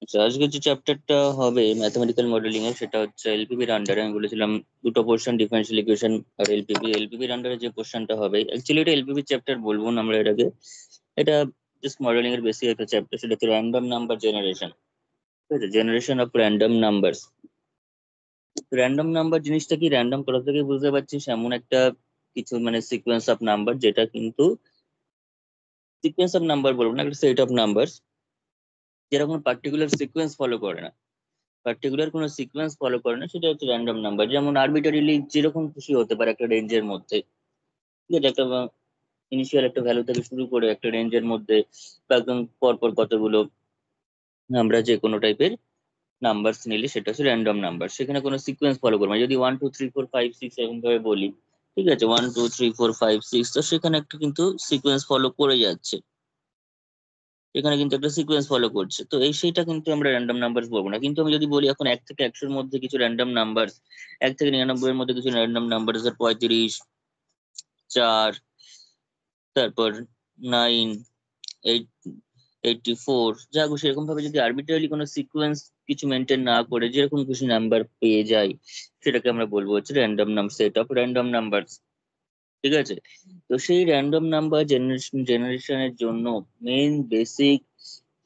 আজকে যে চ্যাপ্টারটা হবে ম্যাথমেটিক্যাল মডেলিং এর, সেটা হচ্ছে এলপিবির আন্ডারে। আমি বলেছিলাম দুটো পোর্শন, ডিফারেন্সিয়াল ইকুয়েশন আর এলপিবির আন্ডারে যে কোশ্চেনটা হবে, অ্যাকচুয়ালি এটা এলপিবি চ্যাপ্টার বলবো না আমরা এটাকে। এটা জাস্ট মডেলিং এর বেসিক একটা চ্যাপ্টার, সেটা হচ্ছে র্যান্ডম নাম্বার জেনারেশন। ঠিক আছে, generation of random numbers. Random number জিনিসটা কি, র্যান্ডম কোথা থেকে বুঝতে পারছিস, এমন একটা কিছু মানে সিকোয়েন্স অফ নাম্বার, যেটা কিন্তু সিকোয়েন্স অফ নাম্বার বলবো না, একটা সেট অফ নাম্বার, যেরকম পার্টিকুলার সিকোয়েন্স ফলো করে না, পার্টিকুলার কোনো সিকোয়েন্স ফলো করে না, সেটা হচ্ছে র্যান্ডম নাম্বার। যেমন আরবিটারিলি যেরকম খুশি হতে পারে একটা রেঞ্জের মধ্যে। ঠিক আছে, একটা ইনিশিয়াল একটা ভ্যালু থেকে শুরু করে একটা রেঞ্জের মধ্যে বা একদম পরপর কতগুলো আমরা যে কোনো টাইপের নাম্বারস নিলে সেটা হচ্ছে র্যান্ডম নাম্বার। সেখানে কোনো সিকোয়েন্স ফলো করবো না। যদি 1 2 3 4 5 6 এরকম ভাবে বলি, ঠিক আছে, 1 2 3 4 5 6, তো সেখানে একটা কিন্তু সিকোয়েন্স ফলো করে যাচ্ছে, এখানে কিন্তু একটা সিকোয়েন্স ফলো করছে। তো এই সেইটা কিন্তু আমরা র্যান্ডম নাম্বার বলবো না। কিন্তু আমি যদি বলি এখন 1 থেকে 100-র মধ্যে কিছু র্যান্ডম নাম্বার, 1 থেকে 99-এর মধ্যে কিছু র্যান্ডম নাম্বার, 35, 4, তারপর 9, 84, যা খুশি এরকম ভাবে যদি আরবিট্রারিলি কোনো সিকোয়েন্স কিছু মেনটেন না করে যেরকম খুশি নাম্বার পেয়ে যাই, সেটাকে আমরা বলবো হচ্ছে random number, set of random number. ঠিক আছে, তো সেই র্যান্ডম নাম্বার জেনারেশনের জন্য মেইন বেসিক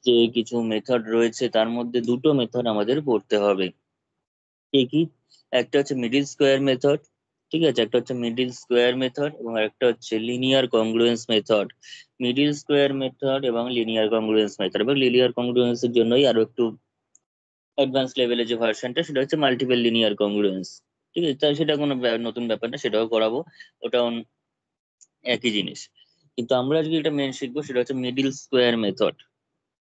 যে কিছু মেথড রয়েছে, তার মধ্যে দুটো মেথড আমাদের পড়তে হবে। কি কি? একটা হচ্ছে মিডিল স্কোয়ার মেথড। ঠিক আছে, একটা হচ্ছে মিডিল স্কোয়ার মেথড এবং একটা হচ্ছে linear congruence method. Middle square method এবং লিনিয়ার কংগ্রুয়েন্স মেথড, এবং লিনিয়ার কংগ্রুয়েন্স এর জন্যই আরো একটু অ্যাডভান্স লেভেলের যে ভার্সনটা, সেটা হচ্ছে মাল্টিপল লিনিয়ার কংগ্রুয়েন্স। ঠিক আছে, তাই সেটা কোনো নতুন ব্যাপার না, সেটাও করাবো। ওটাও একই জিনিস। কিন্তু আমরা আজকে এটা মেন শিখবো, সেটা হচ্ছে মিডিল স্কোয়ার মেথড।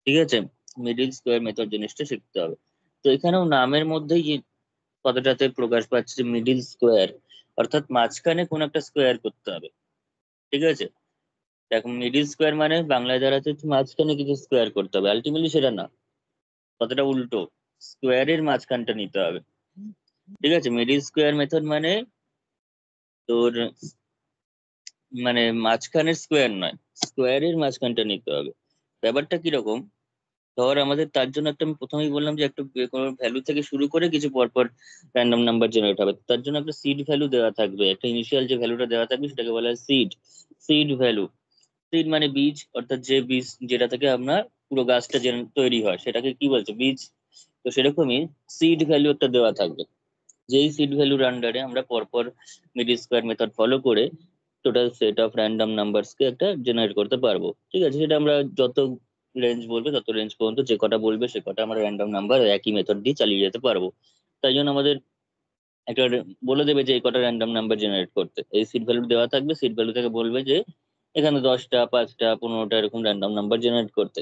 ঠিক আছে, মিডিল স্কোয়ার মেথড জিনিসটা শিখতে হবে। তো এখানেও নামের মধ্যেই যে কথাটাতে প্রকাশ পাচ্ছে যে মিডিল স্কোয়ার, অর্থাৎ মাঝখানে কোন একটা স্কোয়ার করতে হবে। ঠিক আছে, দেখো মিডিল স্কোয়ার মানে বাংলায় দাঁড়াতে হচ্ছে মাঝখানে কিছু স্কোয়ার করতে হবে, আলটিমেটলি সেটা না, কথাটা উল্টো, স্কোয়ারের মাঝখানটা নিতে হবে। ঠিক আছে, মিডিল স্কোয়ার মেথড মানে তোর মানে মাঝখানের স্কোয়ার নয়, স্কোয়ারের মাঝখানটা নিতে হবে। ব্যাপারটা কিরকম, ধর আমাদের তার জন্য একটা, আমি প্রথমেই বললাম যে একটা কোনো ভ্যালু থেকে শুরু করে কিছু পরপর র্যান্ডম নাম্বার জেনারেট হবে। তার জন্য একটা সিড ভ্যালু দেওয়া থাকবে, একটা ইনিশিয়াল যে ভ্যালুটা দেওয়া থাকবে সেটাকে বলা হয় সিড। সিড ভ্যালু, সিড মানে বীজ, অর্থাৎ যে বীজ যেটা থেকে আপনার পুরো গাছটা যে তৈরি হয় সেটাকে কি বলছে, বীজ। তো সেরকমই সিড ভ্যালু একটা দেওয়া থাকবে, যেই সিড ভ্যালুর আন্ডারে আমরা পরপর মিডিল স্কোয়ার মেথড ফলো করে total set of random numbers কে একটা জেনারেট করতে পারবো। ঠিক আছে, সেটা আমরা যত রেঞ্জ বলবে তত রেঞ্জ পর্যন্ত যে কটা বলবে সে কটা আমরা র্যান্ডম নাম্বার একই মেথড দিয়ে চালিয়ে যেতে পারবো। তাই জন্য আমাদের একটা বলে দেবে যে এই কটা র্যান্ডম নাম্বার জেনারেট করতে, এই সিড ভ্যালু দেওয়া থাকবে, সিড ভ্যালু থেকে বলবে যে এখানে 10টা, 5টা, 15টা এরকম র্যান্ডম নাম্বার জেনারেট করতে।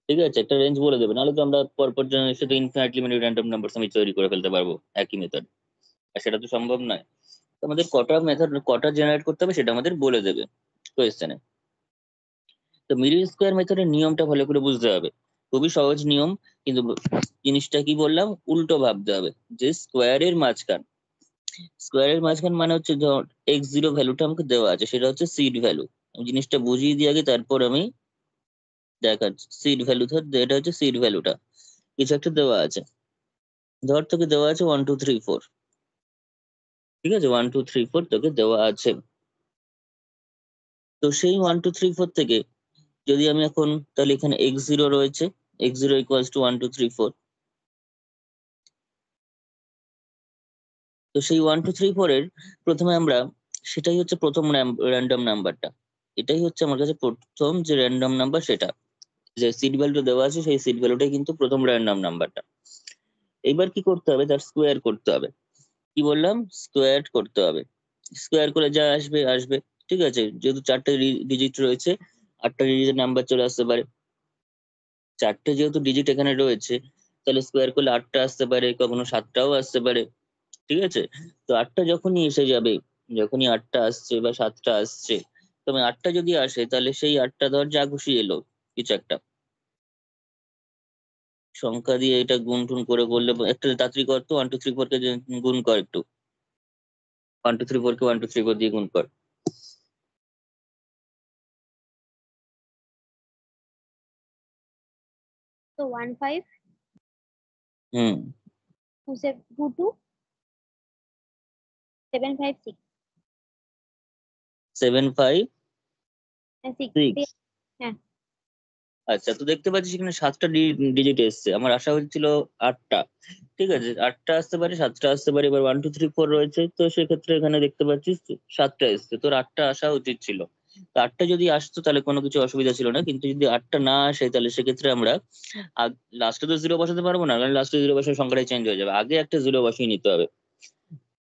ঠিক আছে, একটা রেঞ্জ বলে দেবে, নাহলে তো আমরা পরপর জেনারেশন তো ইনফিনিটলি মেনি র্যান্ডম নাম্বার আমি তৈরি করে ফেলতে পারবো একই মেথড, আর সেটা তো সম্ভব নয়। তো আমাদের কটা মেথড কটা জেনারেট করতে হবে সেটা আমাদের বলে দেবে কোয়েশ্চেনে। তো মিডিল স্কোয়ার মেথডের নিয়মটা ভালো করে বুঝতে হবে, খুবই সহজ নিয়ম। কিন্তু জিনিসটা কি বললাম, উল্টো ভাবতে হবে, যে স্কোয়ারের মাঝখান মানে হচ্ছে ধর x0 ভ্যালুটা আমাকে দেওয়া আছে, সেটা হচ্ছে সিড ভ্যালু। আমি জিনিসটা বুঝিয়ে দিয়ে আগে তারপর আমি দেখাচ্ছি। সিড ভ্যালু ধর, এটা হচ্ছে সিড ভ্যালুটা, কিছু একটা দেওয়া আছে, ধর তোকে দেওয়া আছে 1 2 3 4। ঠিক আছে, 1 2 3 4 তোকে দেওয়া আছে। তো সেই 1 2 3 4 থেকে যদি আমি এখন, তাহলে এখানে x0 রয়েছে, x0 ইকুয়ালস টু 1 2 3 4। তো সেই 1 2 3 4 এর প্রথমে আমরা, সেটাই হচ্ছে প্রথম র্যান্ডম নাম্বারটা, এটাই হচ্ছে আমার কাছে প্রথম যে র্যান্ডম নাম্বার, সেটা যে সিড ভ্যালুটা দেওয়া আছে সেই সিড ভ্যালুটাই কিন্তু প্রথম র্যান্ডম নাম্বারটা। এইবার কি করতে হবে, তার স্কোয়ার করতে হবে। কি বললাম, স্কোয়ার করতে হবে। স্কোয়ার করে যা আসবে আসবে। ঠিক আছে, যেহেতু 4টে ডিজিট রয়েছে, 8টা ডিজিটের নাম্বার চলে আসতে পারে। 4টে যেহেতু ডিজিট এখানে রয়েছে, তাহলে স্কোয়ার করলে 8টা আসতে পারে, কখনো 7টাও আসতে পারে। ঠিক আছে, তো 8টা যখনই এসে যাবে, যখনই 8টা আসছে বা 7টা আসছে, তবে 8টা যদি আসে তাহলে সেই 8টা ধর যা খুশি এলো কিছু একটা সংখ্যা দিয়ে, এটা গুণ টুন করে করলে একটা তাড়াতাড়ি কর তো, 1 2 3 4 কে গুণ কর একটু, 1 2 3 4 কে 1 2 3 4 দিয়ে গুণ কর। So 1 5 হুম 22 756 756 হ্যাঁ আচ্ছা, তো দেখতে পাচ্ছি সেখানে 7টা ডিজিট এসছে, আমার আশা হচ্ছিল 8টা। ঠিক আছে, 8টা আসতে পারে, 7টা আসতে পারে, এবার 1 2 3 4 রয়েছে, তো সেক্ষেত্রে এখানে দেখতে পাচ্ছি 7টা এসছে, তোর 8টা আসা উচিত ছিল। তো 8টা যদি আসতো তাহলে কোনো কিছু অসুবিধা ছিল না, কিন্তু যদি 8টা না আসে তাহলে সেক্ষেত্রে আমরা লাস্টে তো জিরো বসাতে পারবো না, কারণ লাস্টে জিরো বসার সংখ্যাটাই চেঞ্জ হয়ে যাবে, আগে একটা জিরো বসিয়ে নিতে হবে।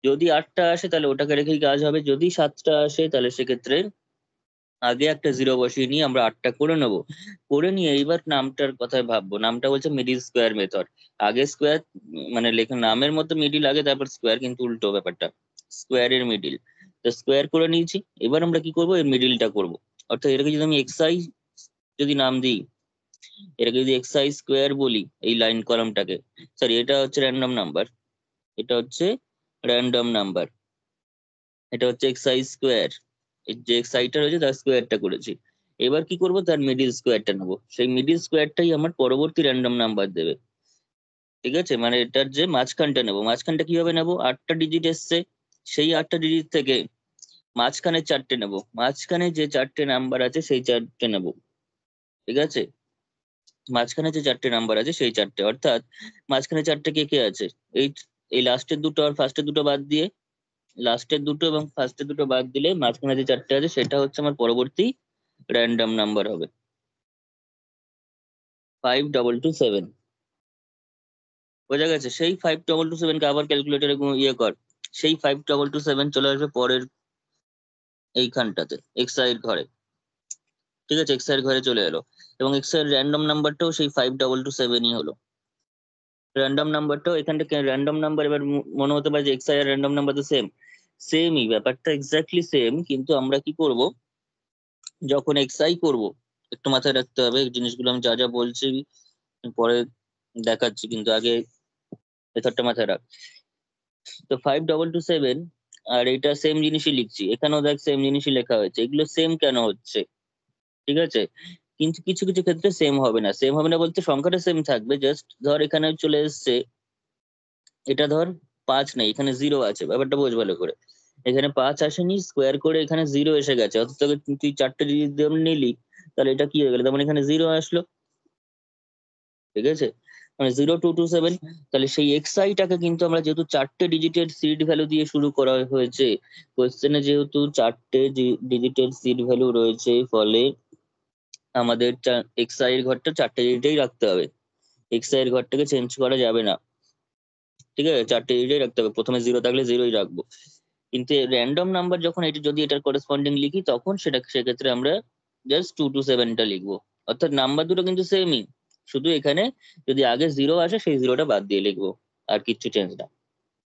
যদি 8টা আসে তাহলে ওটাকে রেখেই কাজ হবে, যদি 7টা আসে তাহলে সেক্ষেত্রে আগে একটা জিরো বসিয়ে নিয়ে আমরা 8টা করে নেব। করে নিয়ে এইবার নামটার কথায় ভাববো, নামটা বলছে মিডিল স্কোয়ার মেথড। আগে স্কোয়ার, মানে লেখা নামের মতো মিডিল আগে, তারপর স্কোয়ার, কিন্তু উল্টো ব্যাপারটা, স্কোয়ারের মিডিল। তো স্কোয়ার করে নিয়েছি, এবার আমরা কি করবো, এর মিডিলটা করব। অর্থাৎ এটাকে যদি আমি এক্সআই যদি নাম দিই, এটাকে যদি এক্সআই স্কোয়ার বলি, এই লাইন কলামটাকে, সরি এটা হচ্ছে র্যান্ডম নাম্বার, এটা হচ্ছে র্যান্ডম নাম্বার, এটা হচ্ছে এক্সআই স্কোয়ার, যে এক্সআইটা রয়েছে তার স্কোয়ারটা করেছি। এবার কি করব, তার মিডিল স্কোয়ারটা নেবো, সেই মিডিল স্কোয়ারটাই আমার পরবর্তী র্যান্ডম নাম্বার দেবে। ঠিক আছে, মানে এটার যে মাঝখানটা নেবো, মাঝখানটা কিভাবে নেবো, 8টা ডিজিট এসছে, সেই 8টা ডিজিট থেকে মাঝখানে 4টে নেবো, মাঝখানে যে 4টে নাম্বার আছে সেই 4টে নেবো। ঠিক আছে, মাঝখানে যে 4টে নাম্বার আছে সেই 4টে, অর্থাৎ মাঝখানে 4টে কে কে আছে, এই এই লাস্টের দুটো আর ফার্স্টের দুটো বাদ দিয়ে, লাস্টের দুটো এবং ফার্স্টের দুটো বাদ দিলে মাঝখানে যে 4টে আছে সেটা হচ্ছে আমার পরবর্তী র্যান্ডম নাম্বার হবে 5227। বোঝা গেছে, সেই 5227 কে আবার ক্যালকুলেটরে ইয়ে কর, সেই 5227 চলে আসবে পরের এইখানটাতে, এক্স আই এর ঘরে। ঠিক আছে, এক্স আই এর ঘরে চলে এলো, এবং এক্স আই এর র্যান্ডম নাম্বারটাও সেই 5227ই হলো। র্যান্ডম নাম্বারটাও এখান থেকে র্যান্ডম নাম্বার, এবার মনে হতে পারে যে X I R random number তো সেমই, ব্যাপারটা এক্স্যাক্টলি সেম, কিন্তু আমরা কি করব, যখন এক্স আই করবো, একটু মাথায় রাখতে হবে এই জিনিসগুলো, আমি যা যা বলছি পরে দেখাচ্ছি, কিন্তু আগে ভেতরটা মাথায় রাখ। তো 5227, আর এটা সেম জিনিসই লিখছি, এখানেও দেখ সেম জিনিসই লেখা হয়েছে, এগুলো সেম কেন হচ্ছে, ঠিক আছে, কিন্তু কিছু কিছু ক্ষেত্রে সেম হবে না, সেম হবে না বলতে সংখ্যাটা সেম থাকবে, জাস্ট ধর এখানে চলে এসছে, এটা ধর 5 নেই, এখানে 0 আছে, ব্যাপারটা বোঝ ভালো করে, এখানে 5 আসেনি, স্কোয়ার করে এখানে 0 এসে গেছে, অথচ তোকে তুই 4টে ডিজিট নিলি, তাহলে এটা কি হয়ে গেল, তার মানে এখানে 0 আসলো। ঠিক আছে, মানে 0227, তাহলে সেই এক্সআইটাকে কিন্তু আমরা যেহেতু 4টে ডিজিটের সিড ভ্যালু দিয়ে শুরু করা হয়েছে, কোশ্চেনে যেহেতু 4টে ডিজিটের সিড ভ্যালু রয়েছে, ফলে আমাদের এক্সআই এর ঘরটা 4টে ডিজিটেই রাখতে হবে, এক্সআই এর ঘরটাকে চেঞ্জ করা যাবে না। ঠিক আছে, 4টে ডিজিটেই রাখতে হবে, প্রথমে 0 থাকলে 0ই রাখবো, কিন্তু র্যান্ডম নাম্বার যখন এটি যদি এটার করেসপন্ডিং লিখি, তখন সেটা সেক্ষেত্রে আমরা জাস্ট 227টা লিখবো, অর্থাৎ নাম্বার দুটো কিন্তু সেমই, শুধু এখানে যদি আগে 0 আসে সেই 0টা বাদ দিয়ে লিখবো, আর কিচ্ছু চেঞ্জ না।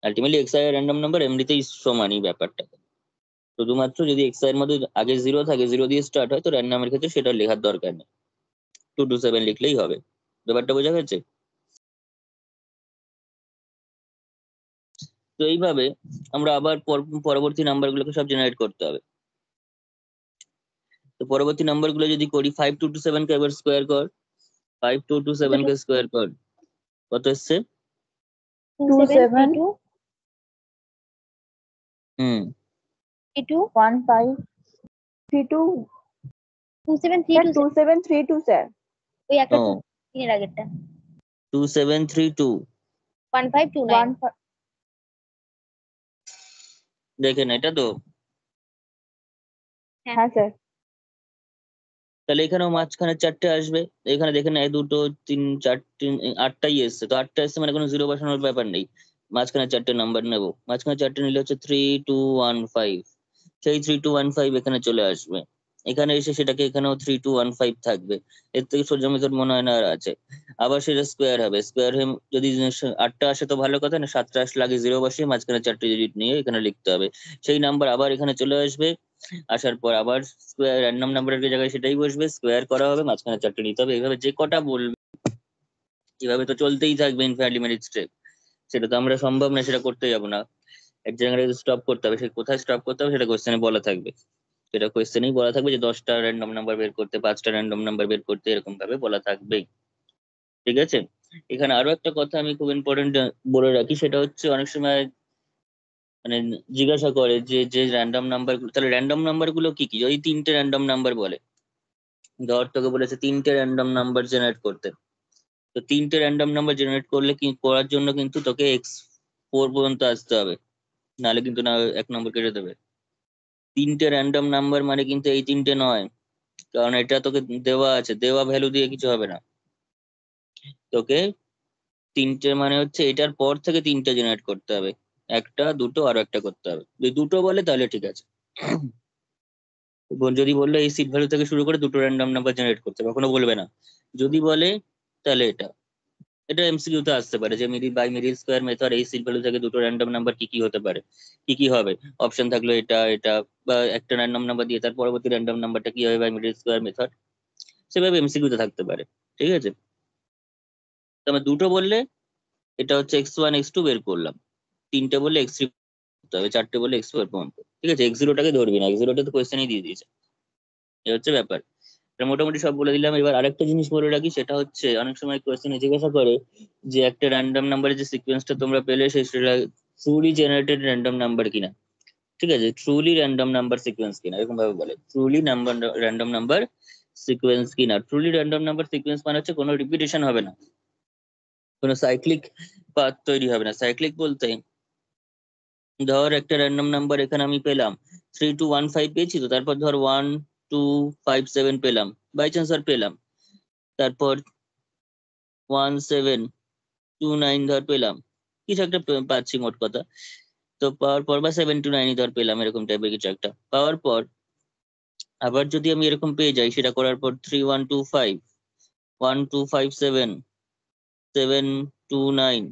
Ultimately X I R random number এমনিতেই সমানই ব্যাপারটা, শুধুমাত্র যদি এক্স আই এর মধ্যে আগে 0 থাকে, 0 দিয়ে স্টার্ট হয়, তো র্যান্ডমের ক্ষেত্রে সেটা লেখার দরকার নেই, 227 লিখলেই হবে। ব্যাপারটা বোঝা গেছে? তো এইভাবে আমরা আবার পরবর্তী নাম্বারগুলোকে সব জেনারেট করতে হবে। তো পরবর্তী নাম্বারগুলো যদি করি, 5227 কে এবার স্কোয়ার কর, 5227 কে স্কোয়ার কর, কত এসছে? 2732 হুম 1532 2732 2732 স্যার, ওই একটা ও 2 তিনের আগেরটা 2732 1529 দেখেন, এটা তো হ্যাঁ স্যার। তাহলে এখানেও মাঝখানে 4টে আসবে, এখানে দেখেন 1 2 3 4 3 8টাই এসছে, তো 8টা এসছে মানে কোনো জিরো বসানোর ব্যাপার নেই, মাঝখানে 4টে নাম্বার নেবো, মাঝখানে 4টে নিলে হচ্ছে 3215, সেই 3215 এখানে চলে আসবে, এখানে এসে সেটাকে এখানেও 3215 থাকবে, এর থেকে সোজা মেথড মনে হয় না আর আছে। আবার সেটা স্কোয়ার হবে, স্কোয়ার হয়ে যদি 8টা আসে তো ভালো কথা, না 7টা আসলে আগে জিরো বসিয়ে মাঝখানে 4টে ডিজিট নিয়ে এখানে লিখতে হবে, সেই নাম্বার আবার এখানে চলে আসবে, আসার পর আবার স্কোয়ার র্যান্ডম নাম্বারের জায়গায় সেটাই বসবে, স্কোয়ার করা হবে, মাঝখানে 4টে নিতে হবে, এইভাবে যে কটা বলবে এভাবে তো চলতেই থাকবে ইনফিনিটলি মেনি স্টেপ, সেটা তো আমরা সম্ভব না, সেটা করতে যাবো না, এক জায়গায় স্টপ করতে হবে, সে কোথায় স্টপ করতে হবে সেটা কোশ্চেনে বলা থাকবে, সেটা কোশ্চেনেই বলা থাকবে যে 10টা র্যান্ডম নাম্বার বের করতে, 5টা র্যান্ডম নাম্বার বের করতে, এরকম ভাবে বলা থাকবেই। ঠিক আছে, এখানে আরো একটা কথা আমি খুব ইম্পর্টেন্ট বলে রাখি, সেটা হচ্ছে অনেক সময় মানে জিজ্ঞাসা করে যে যে র্যান্ডম নাম্বার গুলো, তাহলে র্যান্ডম নাম্বার গুলো কি কি? যদি তিনটে র্যান্ডম নাম্বার বলে, ধর তোকে বলেছে তিনটে র্যান্ডম নাম্বার জেনারেট করতে, তো তিনটে র্যান্ডম নাম্বার জেনারেট করলে কি করার জন্য কিন্তু তোকে x4 পর্যন্ত আসতে হবে, নাহলে কিন্তু না এক নম্বর কেটে দেবে। তিনটে র্যান্ডম নাম্বার মানে কিন্তু এই তিনটে নয়, কারণ এটা তোকে দেওয়া আছে, দেওয়া ভ্যালু দিয়ে কিছু হবে না। তোকে তিনটে মানে হচ্ছে এটার পর থেকে তিনটে জেনারেট করতে হবে, একটা দুটো আরো একটা করতে হবে। যদি দুটো বলে তাহলে ঠিক আছে, যদি বললো এই সিট ভ্যালু থেকে শুরু করে দুটো র্যান্ডম নাম্বার জেনারেট করতে হবে, কখনো বলবে না। যদি বলে তাহলে এটা এটা এমসিকিউ তে আসতে পারে যে middle by middle square method এই সিট ভ্যালু থেকে দুটো র্যান্ডম নাম্বার কি কি হতে পারে, কি কি হবে। অপশন থাকলো এটা এটা, বা একটা র্যান্ডম নাম্বার দিয়ে তার পরবর্তী র্যান্ডম নাম্বারটা কি হবে বাই মিডল স্কোয়ার মেথড, সেভাবে এমসিকিউ তে থাকতে পারে। ঠিক আছে, তো আমরা দুটো বললে এটা হচ্ছে x1 x2 বের করলাম, তিনটে বললে x3 করতে হবে, চারটে বললে x4 পর্যন্ত। ঠিক আছে, x0টাকে ধরবি না, x0টা তো কোয়েশ্চেনই দিয়ে দিয়েছে। এই হচ্ছে ব্যাপার। এটা মোটামুটি সব বলে দিলাম। এবার আরেকটা জিনিস বলে রাখি, সেটা হচ্ছে অনেক সময় কোয়েশ্চেনে জিজ্ঞাসা করে যে একটা র্যান্ডম নাম্বারের যে সিকোয়েন্সটা তোমরা পেলে সেটা ট্রুলি জেনারেটেড র্যান্ডম নাম্বার কিনা। ঠিক আছে, ট্রুলি র্যান্ডম নাম্বার সিকোয়েন্স কিনা, এরকম ভাবে বলে truly number random number sequence কিনা। ট্রুলি র্যান্ডম নাম্বার সিকোয়েন্স মানে হচ্ছে কোনো রিপিটেশন হবে না, কোনো সাইক্লিক পাথ তৈরি হবে না। সাইক্লিক বলতে ধর একটা র্যান্ডম নাম্বার এখানে আমি পেলাম 3215 পেয়েছি, তো তারপর ধর 1257 পেলাম, বাই চান্স আর পেলাম, তারপর 1729 ধর পেলাম, কিছু একটা পাচ্ছি মোট কথা। তো পাওয়ার পর বা 729 ধর পেলাম, এরকম টাইপের কিছু একটা পাওয়ার পর আবার যদি আমি এরকম পেয়ে যাই, সেটা করার পর 3125 1257 729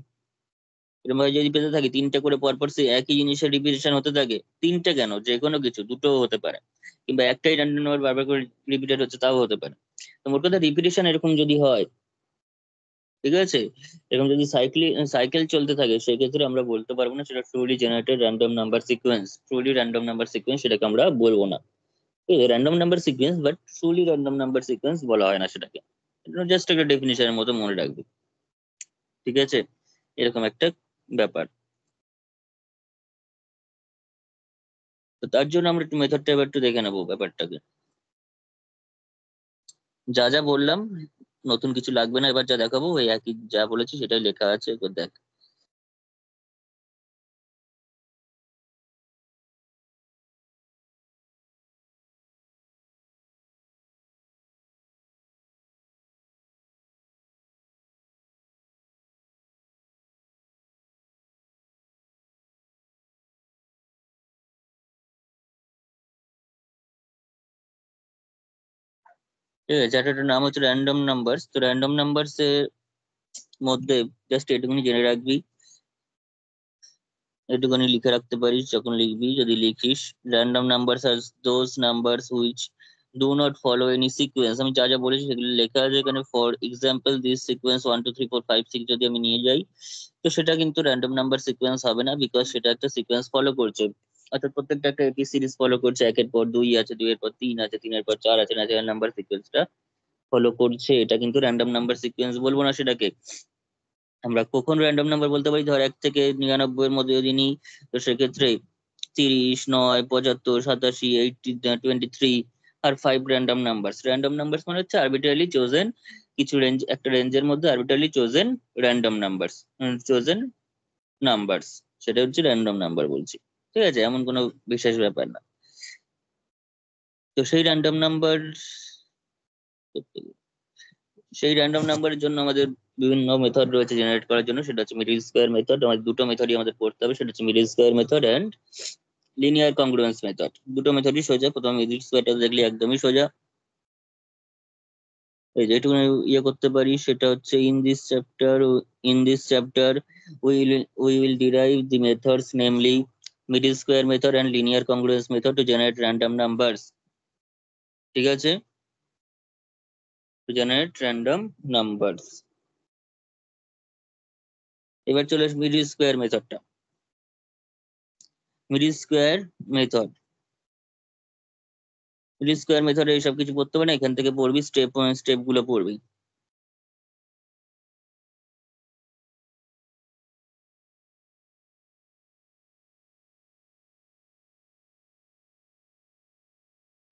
এরকম ভাবে যদি পেতে থাকি, তিনটে করে পরপর সেই একই জিনিসের রিপিটেশন হতে থাকে, তিনটে কেন, যে কোনো কিছু দুটো হতে পারে, কিংবা একটাই র্যান্ডম নাম্বার বারবার করে রিপিটেড হচ্ছে তাও হতে পারে। তো মোট কথা রিপিটেশন এরকম যদি হয়, ঠিক আছে, এরকম যদি সাইকেল চলতে থাকে, সেক্ষেত্রে আমরা বলতে পারবো না সেটা truly generated random number sequence. Truly random number sequence সেটাকে আমরা বলবো না, random number sequence, but truly random number sequence বলা হয় না সেটাকে। জাস্ট একটা ডেফিনিশনের মতো মনে রাখবি। ঠিক আছে, এরকম একটা ব্যাপার। তো তার জন্য আমরা একটু মেথডটা এবার একটু দেখে নেবো ব্যাপারটাকে। যা যা বললাম নতুন কিছু লাগবে না, এবার যা দেখাবো ওই একই যা বলেছি সেটাই লেখা আছে, এবার দেখ। ঠিক আছে, চ্যাপ্টারটার নাম হচ্ছে র্যান্ডম নাম্বারস। তো র্যান্ডম নাম্বারস এর মধ্যে জাস্ট এটুকুনি জেনে রাখবি, এটুকুনি লিখে রাখতে পারিস যখন লিখবি, যদি লিখিস র্যান্ডম নাম্বারস আর those numbers which do not follow any sequence. আমি যা যা বলেছি সেগুলো লেখা আছে এখানে। ফর এক্সাম্পল দিস সিকোয়েন্স 1 2 3 4 5 6 যদি আমি নিয়ে যাই, তো সেটা কিন্তু র্যান্ডম নাম্বার সিকোয়েন্স হবে না, বিকজ সেটা একটা সিকোয়েন্স ফলো করছে। অর্থাৎ প্রত্যেকটা একটা একই সিরিজ ফলো করছে, একের পর দুই আছে, দুইয়ের পর তিন আছে, তিনের পর চার আছে, ন্যাচারাল নাম্বার সিকোয়েন্সটা ফলো করছে, এটা কিন্তু র্যান্ডম নাম্বার সিকোয়েন্স বলবো না সেটাকে। আমরা কখন র্যান্ডম নাম্বার বলতে পারি, ধর 1 থেকে 99 এর মধ্যে যদি নিই, তো সেক্ষেত্রে 30, 9, 75, 87, 80, 23 আর 5 র্যান্ডম নাম্বারস। র্যান্ডম নাম্বারস মানে হচ্ছে আরবিট্রারিলি চোজেন কিছু রেঞ্জ, একটা রেঞ্জের মধ্যে arbitrarily chosen random numbers, chosen numbers, সেটা হচ্ছে র্যান্ডম নাম্বার বলছি। ঠিক আছে, এমন কোনো বিশেষ ব্যাপার না। তো সেই র্যান্ডম নাম্বারের জন্য আমাদের বিভিন্ন মেথড রয়েছে জেনারেট করার জন্য, সেটা হচ্ছে মিডল স্কোয়ার মেথড। আমাদের দুটো মেথডই আমাদের পড়তে হবে, সেটা হচ্ছে middle square method and linear congruence method. দুটো মেথডই সোজা, প্রথমে মিডল স্কোয়ারটা দেখলে একদমই সোজা। এই যেটুকু ইয়ে করতে পারি সেটা হচ্ছে in this chapter we will derive the methods, namely middle square method and linear congruence method to generate random numbers. ঠিক আছে, টু জেনারেট র্যান্ডম নাম্বারস। এবার চলে আসবে মিডল স্কোয়ার মেথডটা। Middle square method, middle square মেথডে এইসব কিছু পড়তে হবে না, এখান থেকে পড়বি স্টেপ গুলো পড়বি।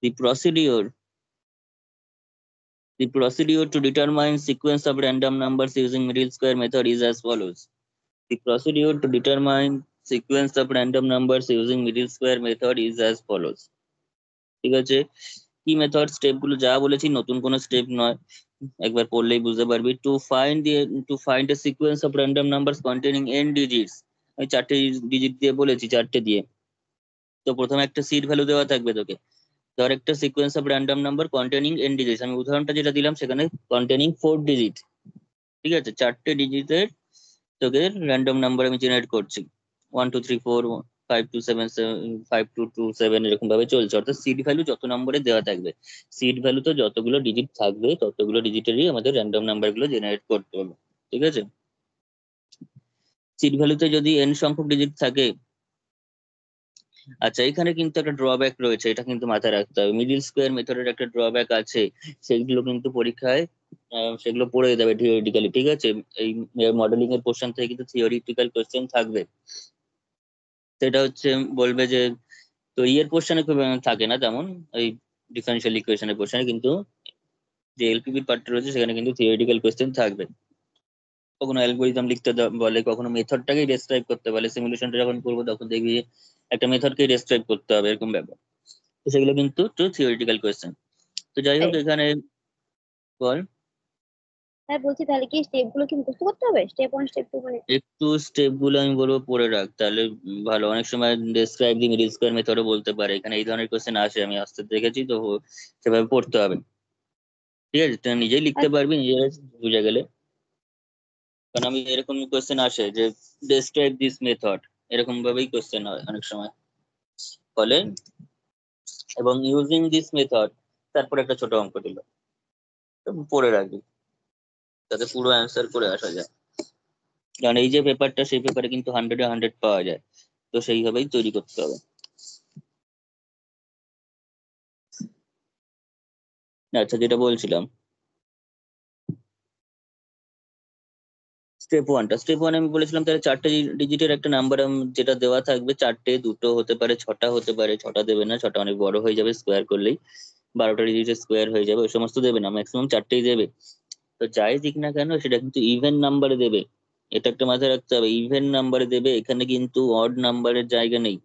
The procedure to determine sequence of random numbers using middle square method is as follows. The procedure to determine sequence of random numbers using middle square method is as follows. ঠিক আছে, কি method, step গুলো যা বলেছি, নতুন কোনো step নয়, একবার পড়লেই বুঝতে পারবি। To find a sequence of random numbers containing n digits, আমি 4টে ডিজিট দিয়ে বলেছি, 4টে দিয়ে। তো প্রথমে একটা সিড ভ্যালু দেওয়া থাকবে তোকে, ধর একটা sequence of random number containing n digits, আমি উদাহরণটা যেটা দিলাম সেখানে কন্টেনিং 4 ডিজিট, ঠিক আছে, 4টে ডিজিটের তোকে র্যান্ডম নাম্বার আমি জেনারেট করছি, 1 2 3 4 5 2 7 5 2 2 7 এরকম ভাবে চলছে। অর্থাৎ সিড ভ্যালু যত নম্বরে দেওয়া থাকবে, সিড ভ্যালু তো যতগুলো ডিজিট থাকবে ততগুলো ডিজিটেরই আমাদের র্যান্ডম নাম্বার গুলো জেনারেট করতে হবে, ঠিক আছে। সিড ভ্যালুতে যদি n সংখ্যক ডিজিট থাকে, আচ্ছা এখানে কিন্তু একটা ড্রব্যাক রয়েছে, এটা কিন্তু মাথায় রাখতে হবে। মিডিল স্কোয়ার মেথডের একটা ড্রব্যাক আছে, সেগুলো কিন্তু পরীক্ষায় সেগুলো পড়ে যাবে থিওরিটিক্যালি, ঠিক আছে। এই মডেলিং এর পোর্শন থেকে কিন্তু থিওরিটিক্যাল কোশ্চেন থাকবে। সেটা হচ্ছে বলবে যে, তো ইয়ের পোর্শনে খুব থাকে না তেমন, ওই ডিফারেন্সিয়াল ইকুয়েশনের পোর্শনে, কিন্তু যে এলপিবির পার্টটা রয়েছে সেখানে কিন্তু থিওরিটিক্যাল কোশ্চেন থাকবে। কখনো অ্যালগোরিদম লিখতে বলে, কখনো মেথডটাকেই ডেসক্রাইব করতে বলে, সিমুলেশনটা যখন করবো তখন দেখবি একটা মেথডকেই ডেসক্রাইব করতে হবে, এরকম ব্যাপার। তো সেগুলো কিন্তু একটু থিওরিটিক্যাল কোয়েশ্চেন। তো যাই হোক এখানে বল। হ্যাঁ বলছি, তাহলে কি স্টেপ গুলো কি মুখস্থ করতে হবে, স্টেপ 1 স্টেপ 2 মানে? একটু স্টেপ গুলো আমি বলবো পড়ে রাখ, তাহলে ভালো। অনেক সময় ডেসক্রাইব দি মিডল স্কোয়ার মেথডও বলতে পারে, এখানে এই ধরনের কোয়েশ্চেন আসে, আমি আসতে দেখেছি, তো সেভাবে পড়তে হবে, ঠিক আছে। তুই নিজেই লিখতে পারবি, নিজের বুঝে গেলে। কারণ আমি এরকম কোয়েশ্চেন আসে যে ডেসক্রাইব দিস মেথড, এরকম ভাবেই কোয়েশ্চেন হয় অনেক সময় বলে, এবং ইউজিং দিস মেথড, তারপর একটা ছোট অঙ্ক দিল, তো পড়ে রাখবি যাতে পুরো অ্যান্সার করে আসা যায়। কারণ এই যে পেপারটা, সেই পেপারে কিন্তু 100-এ 100 পাওয়া যায়, তো সেইভাবেই তৈরি করতে হবে। আচ্ছা, যেটা বলছিলাম, স্টেপ ওয়ান আমি বলেছিলাম, তাহলে 4টে ডিজিটের একটা নাম্বার যেটা দেওয়া থাকবে, 4টে, 2টো হতে পারে, 6টা হতে পারে, 6টা দেবে না, 6টা অনেক বড় হয়ে যাবে, স্কোয়ার করলেই 12টা ডিজিটের স্কোয়ার হয়ে যাবে, ওই সমস্ত দেবে না, ম্যাক্সিমাম 4টেই দেবে। তো যাই দিক না কেন সেটা কিন্তু ইভেন নাম্বারে দেবে, এটা একটা মাথায় রাখতে হবে, ইভেন নাম্বারে দেবে। এখানে কিন্তু অড নাম্বারের জায়গা নেই,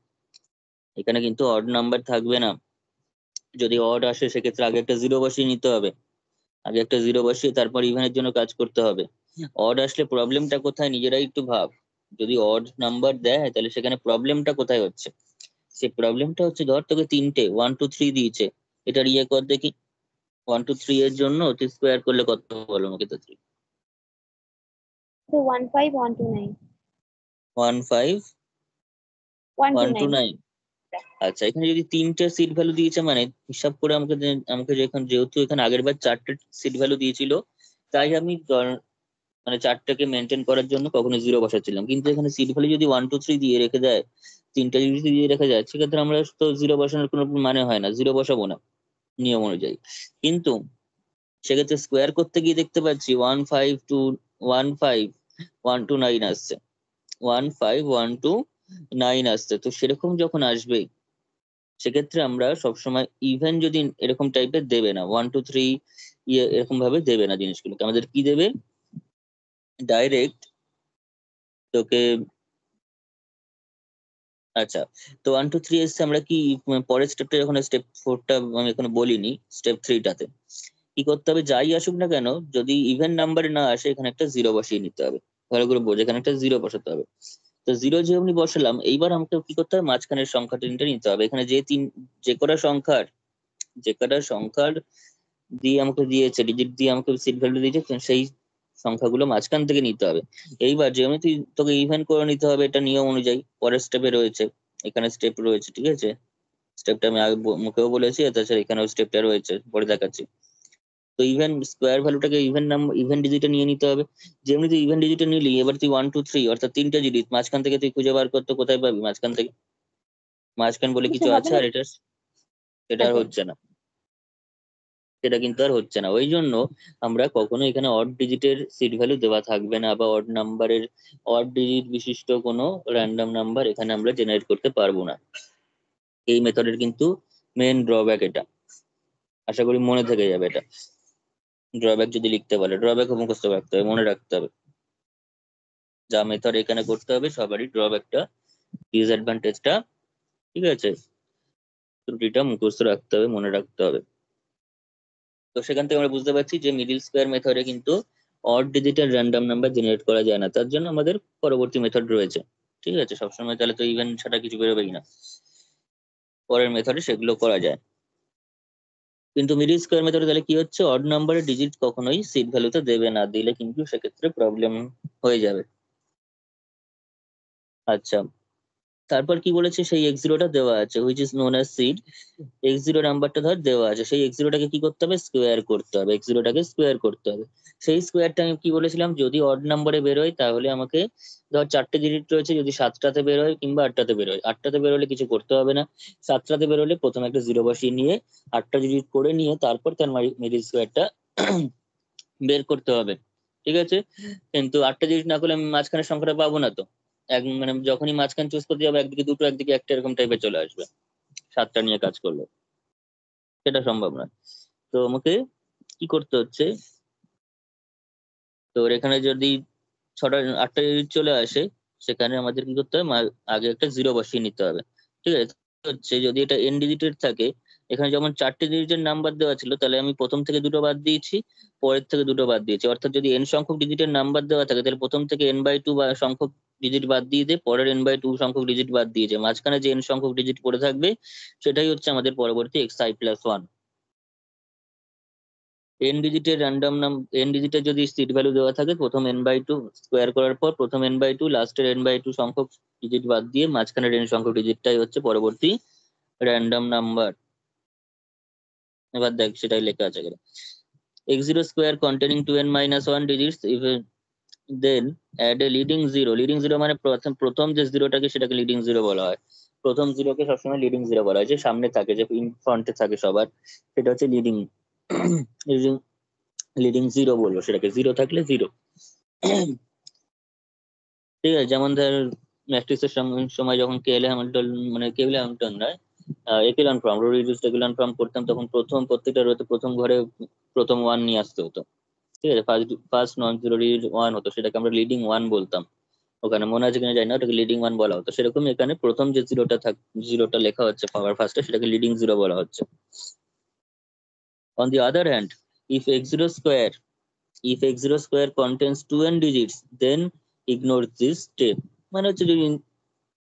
এখানে কিন্তু অড নাম্বার থাকবে না। যদি অড আসে সেক্ষেত্রে আগে একটা জিরো বসিয়ে নিতে হবে, আগে একটা জিরো বসিয়ে তারপর ইভেনের জন্য কাজ করতে হবে। অড আসলে প্রবলেমটা কোথায় নিজেরাই একটু ভাব, যদি অড নাম্বার দেয় তাহলে সেখানে প্রবলেমটা কোথায় হচ্ছে, সে প্রবলেমটা হচ্ছে, ধর তোকে 3টে 1 2 3 দিয়েছে, এটার ইয়ে কর দেখি, 1 2 3 এর জন্য তুই স্কোয়ার করলে কত বলো আমাকে তো? 3 তো 15129 1 5 1 2 129। 9। আচ্ছা, এখানে যদি 3টে সিট ভ্যালু দিয়েছে, মানে হিসাব করে আমাকে যেহেতু এখানে আগের বার 4টে সিট ভ্যালু দিয়েছিল, তাই আমি মানে 4টাকে মেনটেন করার জন্য কখনো জিরো বসাচ্ছিলাম। কিন্তু এখানে সিট ভ্যালু যদি 1 2 3 দিয়ে রেখে দেয়, 3টা যদি দিয়ে রেখে যায়, সেক্ষেত্রে আমরা তো জিরো বসানোর কোনো মানে হয় না, জিরো বসাবো না নিয়ম অনুযায়ী। কিন্তু সেক্ষেত্রে স্কোয়ার করতে গিয়ে দেখতে পাচ্ছি 1 5 2 1 5 1 2 9 আসছে, 1 5 1 2 9 আসছে। তো সেরকম যখন আসবে সেক্ষেত্রে আমরা সবসময় ইভেন যদি এরকম টাইপের দেবে না, 1 2 3 ইয়ে এরকম ভাবে দেবে না জিনিসগুলোকে, আমাদের কি দেবে, ডাইরেক্ট তোকে। আচ্ছা, তো 1 2 3 এসছে, আমরা কি পরের স্টেপটা, যখন স্টেপ 4টা আমি এখনো বলিনি, স্টেপ 3টাতে কি করতে হবে, যাই আসুক না কেন, যদি ইভেন নাম্বারে না আসে এখানে একটা জিরো বসিয়ে নিতে হবে, ভালো করে বোঝে, এখানে একটা জিরো বসাতে হবে। তো জিরো যেমনি বসালাম, এইবার আমাকে কি করতে হবে, মাঝখানের সংখ্যা তিনটা নিতে হবে। এখানে যে কটা সংখ্যার দিয়ে আমাকে দিয়েছে, ডিজিট দিয়ে আমাকে সিট ভ্যালু দিয়েছে, তো সেই সংখ্যাগুলো মাঝখান থেকে নিতে হবে। এইবার যেমনি তোকে ইভেন করে নিতে হবে, এটা নিয়ম অনুযায়ী পরের স্টেপে রয়েছে, এখানে স্টেপ রয়েছে, ঠিক আছে। স্টেপটা আমি আগে মুখেও বলেছি, আর তাছাড়া এখানেও স্টেপটা রয়েছে, পরে দেখাচ্ছি। তো ইভেন স্কোয়ার ভ্যালুটাকে ইভেন ডিজিটে নিয়ে নিতে হবে। যেমনি তুই ইভেন ডিজিটে নিলি, এবার তুই 1 2 3 অর্থাৎ 3টে ডিজিট, মাঝখান থেকে তুই খুঁজে বার করতে কোথায় পাবি, মাঝখান থেকে, মাঝখান বলে কিছু কিছু হবে আছে, না। আর সেটা আর আচ্ছা, হচ্ছে না, সেটা কিন্তু আর হচ্ছে না। ওই জন্য আমরা কখনো এখানে অড ডিজিটের সিট ভ্যালু দেওয়া থাকবে না, বা অড ডিজিট বিশিষ্ট কোনো র্যান্ডম নাম্বার এখানে আমরা জেনারেট করতে পারবো না। এই মেথডের কিন্তু মেন ড্রব্যাক এটা। আশা করি মনে থেকে যাবে এটা। ড্রব্যাক যদি লিখতে বলে, ড্রব্যাক মুখস্থ রাখতে হবে, মনে রাখতে হবে। যা মেথড এখানে করতে হবে সবারই ড্রব্যাকটা, ডিসঅ্যাডভান্টেজটা, ঠিক আছে, ত্রুটিটা মুখস্থ রাখতে হবে, মনে রাখতে হবে। তো সেখান থেকে আমরা বুঝতে পারছি যে মিডিল স্কোয়ার মেথডে কিন্তু অড ডিজিটের র্যান্ডম নাম্বার জেনারেট করা যায় না, তার জন্য আমাদের পরবর্তী মেথড রয়েছে। ঠিক আছে, সবসময় তাহলে তো ইভেন ছাড়া কিছু বেরোবেই না, পরের মেথডে সেগুলো করা যায়। কিন্তু মিডিল স্কোয়ার মেথডে তাহলে কি হচ্ছে, অড নাম্বারের ডিজিট কখনোই সিড ভ্যালুতে দেবে না, দিলে কিন্তু সেক্ষেত্রে প্রবলেম হয়ে যাবে। আচ্ছা, তারপর কি বলেছে, সেই এক্স জিরোটা দেওয়া আছে which is known as seed. X zero নাম্বারটা ধর দেওয়া আছে, সেই এক্স জিরোটাকে কি করতে হবে, স্কোয়ার করতে হবে, এক্স জিরোটাকে স্কোয়ার করতে হবে। সেই স্কোয়ারটা আমি কি বলেছিলাম, যদি অড নাম্বারে বেরোয় তাহলে আমাকে, ধর 4টে ডিজিট রয়েছে, যদি 7টাতে বেরোয় কিংবা 8টাতে বেরোয়, 8টাতে বেরোলে কিছু করতে হবে না, 7টাতে বেরোলে প্রথমে একটা জিরো বসিয়ে নিয়ে 8টা ডিজিট করে নিয়ে তারপর তার মিডিল স্কোয়ারটা বের করতে হবে। ঠিক আছে, কিন্তু 8টা ডিজিট না করলে আমি মাঝখানের সংখ্যাটা পাবো না তো। মানে যখনই মাঝখান চুজ করতে যাবো একদিকে দুটো একদিকে একটা এরকম টাইপের চলে আসবে 7টা নিয়ে কাজ করলে, সেটা সম্ভব নয়। তো আমাকে কি করতে হচ্ছে, তো এখানে যদি 8টা ডিজিট চলে আসে, সেখানে আমাদের কি করতে হবে, আগে একটা জিরো বসিয়ে নিতে হবে। ঠিক আছে, তো হচ্ছে যদি এটা এন ডিজিটের থাকে, এখানে যেমন 4টে ডিজিটের নাম্বার দেওয়া ছিল, তাহলে আমি প্রথম থেকে দুটো বাদ দিয়েছি, পরের থেকে দুটো বাদ দিয়েছি। অর্থাৎ যদি এন সংখ্যক ডিজিটের নাম্বার দেওয়া থাকে, তাহলে প্রথম থেকে n/2 বা সংখ্যক ডিজিট বাদ দিয়ে দিয়ে পরের n/2 সংখ্যক ডিজিট বাদ দিয়েছে, মাঝখানে যে n সংখ্যক ডিজিট পড়ে থাকবে সেটাই হচ্ছে আমাদের পরবর্তী xi+1। এন ডিজিটের যদি সিড ভ্যালু দেওয়া থাকে, প্রথম n/2 স্কোয়ার করার পর প্রথম n/2 লাস্টের n/2 সংখ্যক ডিজিট বাদ দিয়ে মাঝখানের n সংখ্যক ডিজিটটাই হচ্ছে পরবর্তী র্যান্ডম নাম্বার। এবার দেখ সেটাই লেখা আছে এখানে, x0 square containing 2n-1 digits, then add a leading zero. Leading zero মানে প্রথম প্রথম যে জিরোটাকে সেটাকে লিডিং জিরো বলা হয়। প্রথম জিরোকে সবসময় লিডিং জিরো বলা হয়, যে সামনে থাকে, যে ইন ফ্রন্টে থাকে সবার, সেটা হচ্ছে লিডিং লিডিং লিডিং জিরো বলবো সেটাকে, জিরো থাকলে জিরো। ঠিক আছে, যেমন ধর ম্যাট্রিক্সের সময় যখন কেএল হ্যামিল্টন, মানে কেএল হ্যামিল্টন নয়, একেলন ফর্ম, রো রিডিউসড একেলন ফর্ম করতাম, তখন প্রথম প্রত্যেকটা রোতে প্রথম ঘরে প্রথম ওয়ান নিয়ে আসতে হতো। ঠিক আছে, first first non zero digit one হতো, সেটাকে আমরা লিডিং ওয়ান বলতাম। ওখানে মনে আছে কিনা জানি না, ওটাকে লিডিং ওয়ান বলা হতো। সেরকম এখানে প্রথম যে জিরোটা লেখা হচ্ছে পাওয়ার ফার্স্টে, সেটাকে লিডিং জিরো বলা হচ্ছে। On the other hand, if x0 square if x0 square contains 2n digits, then ignore this step। মানে হচ্ছে যদি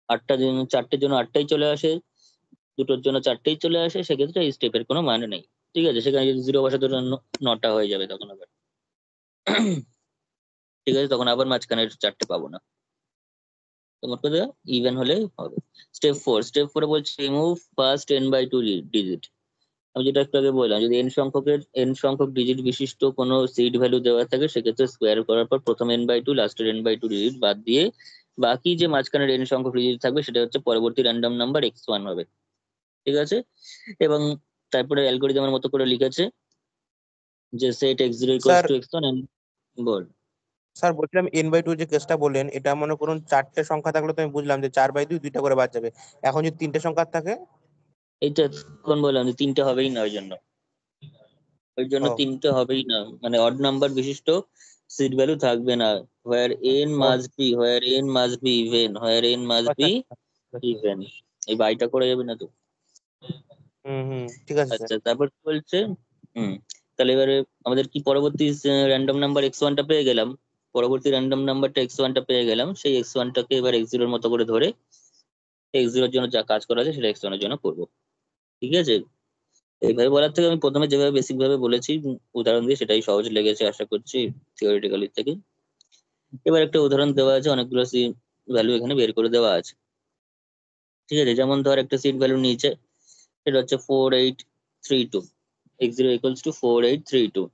4টের জন্য 8টাই চলে আসে, দুটোর জন্য 4টেই চলে আসে, সেক্ষেত্রে এই স্টেপের কোনো মানে নেই। ঠিক আছে, সেখানে যদি জিরো বসাতে 9টা হয়ে যাবে তখন আবার। ঠিক আছে, তখন আবার মাঝখানের 4টে পাবো না, তোমার কথা ইভেন হলে হবে। স্টেপ 4 বলছে রিমুভ ফার্স্ট n/2 ডিজিট। আমি যেটা একটু আগে বললাম, যদি n সংখ্যক ডিজিট বিশিষ্ট কোনো সিড ভ্যালু দেওয়া থাকে, সেক্ষেত্রে স্কোয়ার করার পর প্রথম n/2 লাস্টের n/2 ডিজিট বাদ দিয়ে বাকি যে মাঝখানের n সংখ্যক ডিজিট থাকবে সেটা হচ্ছে পরবর্তী র্যান্ডম নাম্বার x1 হবে। ঠিক আছে, এবং তারপরে অ্যালগোরিদমের মতো করে লিখেছে যে set x0 sir = x1 and ball. Sir বলছিলাম n/2 যে কেসটা বললেন, এটা মনে করুন 4টে সংখ্যা থাকলে তো আমি বুঝলাম যে 4/2 2টা করে বাদ যাবে। এখন যদি 3টে সংখ্যা থাকে? এইটা কোন বললাম যে 3টে হবেই না, ওই জন্য ও 3টে হবেই না, মানে অড নাম্বার বিশিষ্ট সিড ভ্যালু থাকবে না। ও where n must be even, আচ্ছা আচ্ছা আচ্ছা। even এই বাইটা করে যাবে না তো। হুম, ঠিক আছে স্যার। আচ্ছা, তারপর কি বলছে, হুম, তাহলে এবারে আমাদের কি পরবর্তী র্যান্ডম নাম্বার x1টা পেয়ে গেলাম, পরবর্তী র্যান্ডম নাম্বারটা x1টা পেয়ে গেলাম, সেই x1টাকে এবার x0 এর মতো করে ধরে x0 এর জন্য যা কাজ করা আছে সেটা x1 এর জন্য করবো। ঠিক আছে, এইভাবে বলার থেকে আমি প্রথমে যেভাবে বেসিক ভাবে বলেছি উদাহরণ দিয়ে, সেটাই সহজ লেগেছে আশা করছি থিওরিটিক্যালি থেকে। এবার একটা উদাহরণ দেওয়া আছে, অনেকগুলো ভ্যালু এখানে বের করে দেওয়া আছে। ঠিক আছে, যেমন ধর একটা সিট ভ্যালু নিচে, সেটা হচ্ছে 4832, x0 = 4832,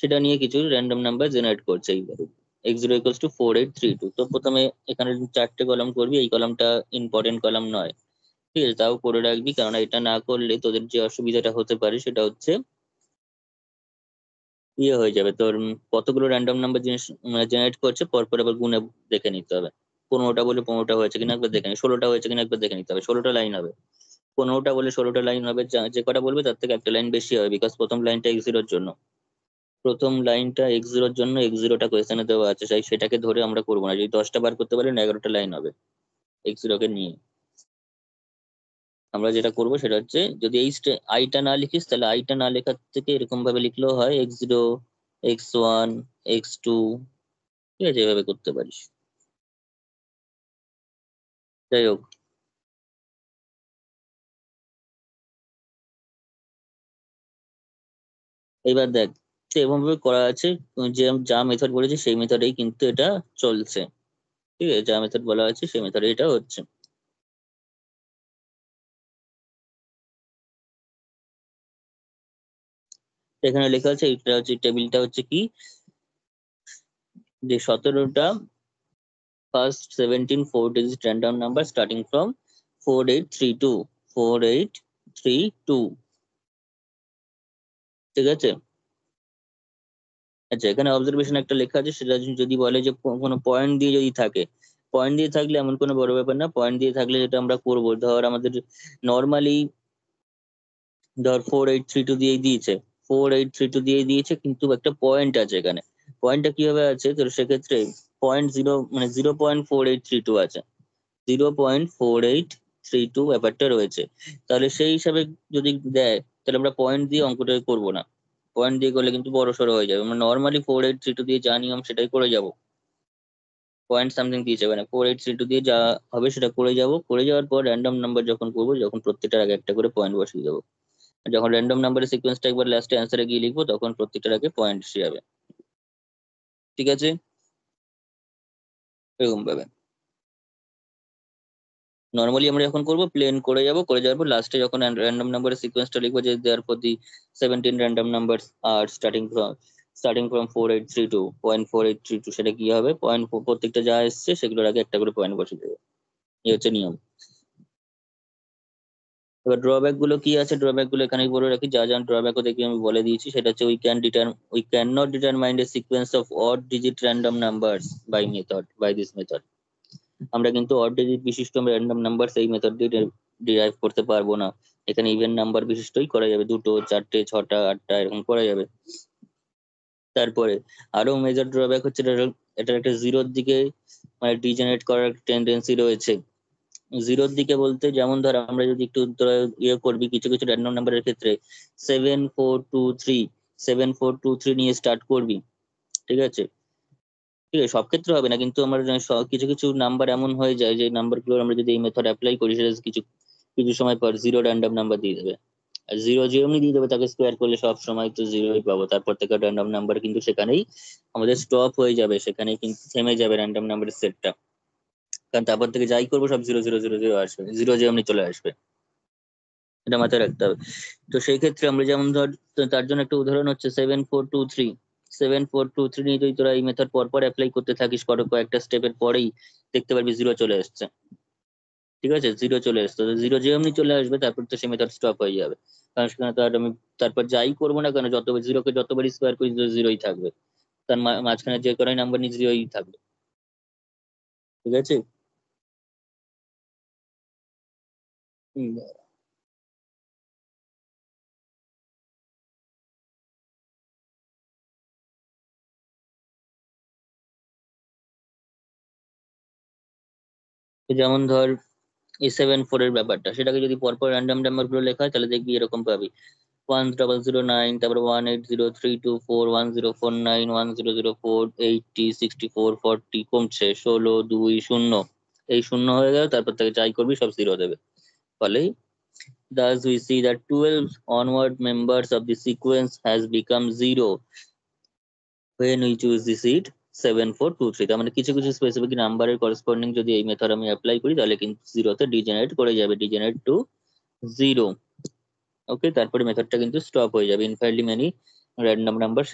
সেটা নিয়ে কিছু র্যান্ডম নাম্বার জেনারেট করছে এই ভ্যালু, x0 = 4832। তো প্রথমে এখানে 4টে কলাম করবি, এই কলামটা ইম্পর্টেন্ট কলাম নয়, ঠিক আছে, তাও করে রাখবি, কারণ এটা না করলে তোদের যে অসুবিধাটা হতে পারে সেটা হচ্ছে হয়ে যাবে তোর, কতগুলো র্যান্ডম নাম্বার জিনিস জেনারেট করছে পরপর আবার গুণে দেখে নিতে হবে। 15টা বলে 15টা হয়েছে কিনা একবার দেখে নি, 16টা হয়েছে কিনা একবার দেখে নিতে হবে, 16টা লাইন হবে। 15টা বলে 16টা লাইন হবে, যে কটা বলবে তার থেকে একটা লাইন বেশি হবে, বিকজ প্রথম লাইনটা x0 এর জন্য, প্রথম লাইনটা x0 এর জন্য x0টা কোয়েশ্চেনে দেওয়া আছে, তাই সেটাকে ধরে আমরা করবো না। যদি 10টা বার করতে পারি 11টা লাইন হবে x0 কে নিয়ে। আমরা যেটা করবো সেটা হচ্ছে, যদি এই আইটা না লিখিস তাহলে আইটা না লেখার থেকে এরকম ভাবে লিখলেও হয়, x0, x1, x2, ঠিক আছে, এভাবে করতে পারিস। যাই হোক, এইবার দেখ, তো এরকম ভাবে করা আছে, যে যা মেথড বলেছে সেই মেথডেই কিন্তু এটা চলছে, ঠিক আছে, যা মেথড বলা আছে সেই মেথডে এটা হচ্ছে। এখানে লেখা আছে, এটা হচ্ছে টেবিলটা হচ্ছে কি, যে 17টা first 17 4 digit random number starting from 4832, 4832, ঠিক আছে। আচ্ছা, এখানে অবজারভেশন একটা লেখা আছে, সেটা যদি বলে যে কোনো পয়েন্ট দিয়ে যদি থাকে, পয়েন্ট দিয়ে থাকলে এমন কোনো বড় ব্যাপার না, পয়েন্ট দিয়ে থাকলে যেটা আমরা করবো, ধর আমাদের নর্মালি ধর 4832 দিয়েই দিয়েছে, 4832 দিয়ে দিয়েছে, কিন্তু একটা পয়েন্ট আছে এখানে, পয়েন্টটা কিভাবে আছে, তো সেক্ষেত্রে 0.0 মানে 0.4832 আছে, 0.4832 ব্যাপারটা রয়েছে। তাহলে সেই হিসাবে যদি দেয়, তাহলে আমরা পয়েন্ট দিয়ে অঙ্কটা করবো না, পয়েন্ট দিয়ে করলে কিন্তু বড় সড়ো হয়ে যাবে, আমরা নর্মালি 4832 দিয়ে যা নিয়ম সেটাই করে যাব, পয়েন্ট সামথিং দিয়ে যাবে না, 4832 দিয়ে যা হবে সেটা করে যাব, করে যাওয়ার পর র্যান্ডম নাম্বার যখন করবো, যখন প্রত্যেকটার আগে একটা করে পয়েন্ট বসিয়ে যাবো, যখন র্যান্ডম নাম্বারের সিকোয়েন্সটা একবার লাস্টে অ্যান্সারে গিয়ে লিখবো, তখন প্রত্যেকটার আগে পয়েন্ট এসে যাবে, ঠিক আছে, এরকম ভাবে নর্মালি আমরা যখন করবো প্লেন করে যাব, করে যাওয়ার পর লাস্টে যখন র্যান্ডম নাম্বারের সিকোয়েন্সটা লিখবো, যে therefore the 17 random number are starting from 4832, সেটা কি হবে, পয়েন্ট প্রত্যেকটা যা এসছে সেগুলোর আগে একটা করে পয়েন্ট বসিয়ে দেবে, এই হচ্ছে নিয়ম। এবার ড্রব্যাক গুলো কি আছে, ড্রব্যাক গুলো এখানেই বলে রাখি, যা যা ড্রব্যাকও দেখি আমি বলে দিয়েছি, সেটা হচ্ছে we can not determine a sequence of odd digit random numbers by this method. আমরা কিন্তু অড ডিজিট বিশিষ্ট র্যান্ডম নাম্বার সেই মেথড দিয়ে ডিরাইভ করতে পারবো না, এখানে ইভেন নাম্বার বিশিষ্টই করা যাবে, 2টো 4টে 6টা 8টা এরকম করা যাবে। তারপরে আরো মেজর ড্রব্যাক হচ্ছে, এটা একটা জিরোর দিকে মানে ডিজেনারেট করার টেন্ডেন্সি রয়েছে। জিরোর দিকে বলতে, যেমন ধর আমরা যদি একটু ইয়ে করবি, কিছু কিছু র্যান্ডম নাম্বারের ক্ষেত্রে 7423, 7423 নিয়ে স্টার্ট করবি, ঠিক আছে, ঠিক আছে, সব ক্ষেত্রে হবে না, কিন্তু আমার কিছু কিছু নাম্বার এমন হয়ে যায়, যে নাম্বারগুলো আমরা যদি এই মেথড অ্যাপ্লাই করি, সেটা কিছু কিছু সময় পর জিরো র্যান্ডম নাম্বার দিয়ে দেবে, আর জিরো যে এমনি দিয়ে দেবে, তাকে স্কোয়ার করলে সব সময় তো জিরোই পাবো, তারপর থেকে র্যান্ডম নাম্বার কিন্তু সেখানেই আমাদের স্টপ হয়ে যাবে, সেখানেই কিন্তু থেমে যাবে র্যান্ডম নাম্বারের সেটটা, কারণ তারপর থেকে যাই করবো সব 0 0 0 0 আসবে, জিরো যে এমনি চলে আসবে, এটা মাথায় রাখতে হবে। তো সেই ক্ষেত্রে আমরা যেমন ধর, তো তার জন্য একটা উদাহরণ হচ্ছে 7423, 7423 নিয়ে যদি তোরা এই মেথড পরপর অ্যাপ্লাই করতে থাকিস, কয়েকটা স্টেপের পরেই দেখতে পারবি জিরো চলে আসছে, ঠিক আছে, জিরো চলে আসছে, জিরো যে এমনি চলে আসবে, তারপর তো সেই মেথড স্টপ হয়ে যাবে, কারণ সেখানে তো আর আমি তারপর যাই করবো না কেন, যতবার জিরোকে যতবারই স্কোয়ার করি জিরোই থাকবে, তার মাঝখানে যে কটাই নাম্বার নিয়ে জিরোই থাকবে, ঠিক আছে। হুম। তো যেমন ধর A74 এর ব্যাপারটা, সেটাকে যদি পরপর র্যান্ডম নাম্বার গুলো লেখা হয়, তাহলে দেখবি এরকম পাবি, 1009, তারপর 18032410491, 100486040, কমছে 1620, এই শূন্য হয়ে গেল, তারপর থেকে যাই করবি সব জিরো দেবে, ফলে thus we see that 12 onward members of the sequence has become zero when we choose the seed 7423, তার মানে কিছু কিছু স্পেসিফিক নাম্বারের করেসপন্ডিং যদি এই মেথড আমি অ্যাপ্লাই করি, তাহলে কিন্তু জিরোতে ডিজেনারেট করে যাবে, ডিজেনারেট টু জিরো, ওকে, তারপরে মেথডটা কিন্তু স্টপ হয়ে যাবে, ইনফাইনাইটলি মেনি র্যান্ডম নাম্বার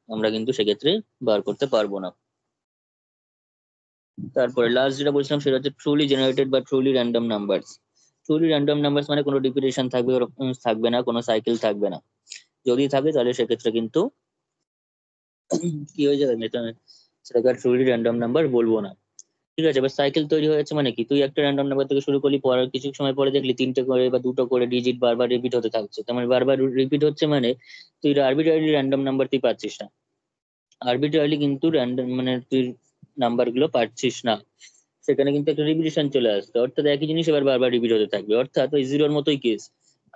আমরা কিন্তু সেক্ষেত্রে বার করতে পারবো না। তারপরে লাস্ট যেটা বলছিলাম, সেটা হচ্ছে ট্রুলি জেনারেটেড বা truly random numbers. Truly random numbers মানে কোনো রিপিটেশন থাকবে ওরকম থাকবে না, কোনো সাইকেল থাকবে না, যদি থাকে তাহলে সেক্ষেত্রে কিন্তু কি হয়ে যাবে, সেটাকে ট্রুলি র্যান্ডম নাম্বার বলবো না। ঠিক আছে, এবার সাইকেল তৈরি হয়েছে মানে কি, তুই একটা র্যান্ডম নাম্বার থেকে শুরু করলি, পরে কিছু সময় পরে দেখলি তিনটে করে বা দুটো করে ডিজিট বারবার রিপিট হতে থাকছে, তার মানে বারবার রিপিট হচ্ছে মানে তুই আরবিট্রারি র্যান্ডম নাম্বার তুই পাচ্ছিস না। আরবিট্রারিলি কিন্তু র্যান্ডম মানে তুই নাম্বার গুলো পাচ্ছিস না, সেখানে কিন্তু একটা রিপিটেশন চলে আসছে, অর্থাৎ একই জিনিস এবার বারবার রিপিট হতে থাকবে, অর্থাৎ ওই জিরোর মতোই কেস।